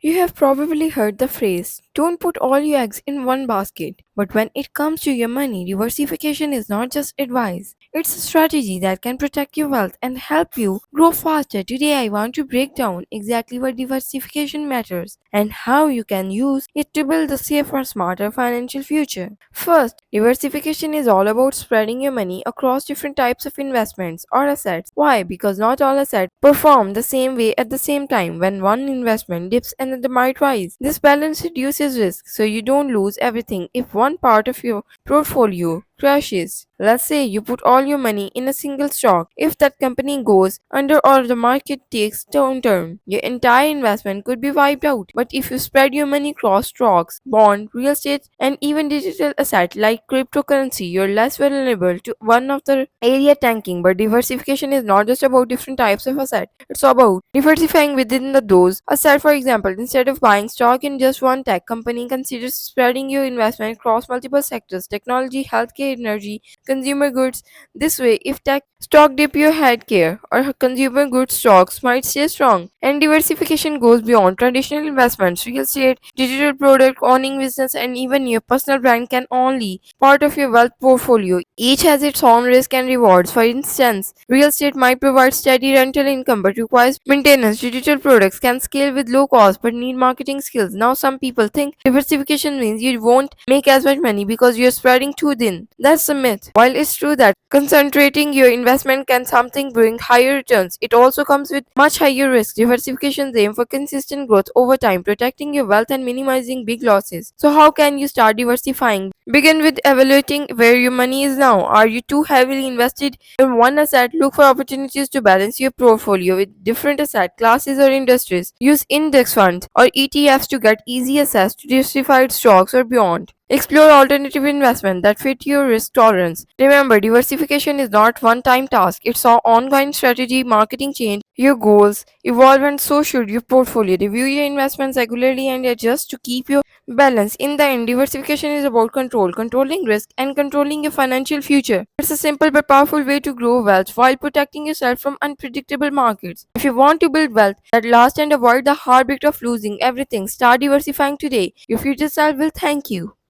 You have probably heard the phrase, don't put all your eggs in one basket. But when it comes to your money, diversification is not just advice. It's a strategy that can protect your wealth and help you grow faster. Today, I want to break down exactly what diversification matters and how you can use it to build a safer, smarter financial future. First, diversification is all about spreading your money across different types of investments or assets. Why? Because not all assets perform the same way at the same time. When one investment dips, another might rise. This balance reduces risk so you don't lose everything if one part of your portfolio crashes. Let's say you put all your money in a single stock. If that company goes under or the market takes downturn, your entire investment could be wiped out. But if you spread your money across stocks, bond, real estate, and even digital assets like cryptocurrency, you're less vulnerable to one of the area tanking. But diversification is not just about different types of assets. It's about diversifying within the those assets. For example, instead of buying stock in just one tech company, consider spreading your investment across multiple sectors: technology, healthcare, energy, consumer goods. This way, if tech stock dip, your healthcare or consumer goods stocks might stay strong. And diversification goes beyond traditional investments. Real estate, digital product, owning business, and even your personal brand can only part of your wealth portfolio. Each has its own risk and rewards. For instance, real estate might provide steady rental income but requires maintenance. Digital products can scale with low cost but need marketing skills. Now, some people think diversification means you won't make as much money because you're spreading too thin. That's a myth. While it's true that concentrating your investment can something bring higher returns, it also comes with much higher risk. Diversification aim for consistent growth over time, protecting your wealth and minimizing big losses. So, how can you start diversifying? Begin with evaluating where your money is now. Are you too heavily invested in one asset? Look for opportunities to balance your portfolio with different asset classes or industries. Use index funds or ETFs to get easy access to diversified stocks or beyond. Explore alternative investment that fit your risk tolerance. Remember, diversification is not one-time task. It's an ongoing strategy. Marketing change, your goals evolve, and so should your portfolio. Review your investments regularly and adjust to keep your balance. In the end, diversification is about control, controlling risk, and controlling your financial future. It's a simple but powerful way to grow wealth while protecting yourself from unpredictable markets. If you want to build wealth that lasts and avoid the heartbreak of losing everything, start diversifying today. Your future self will thank you.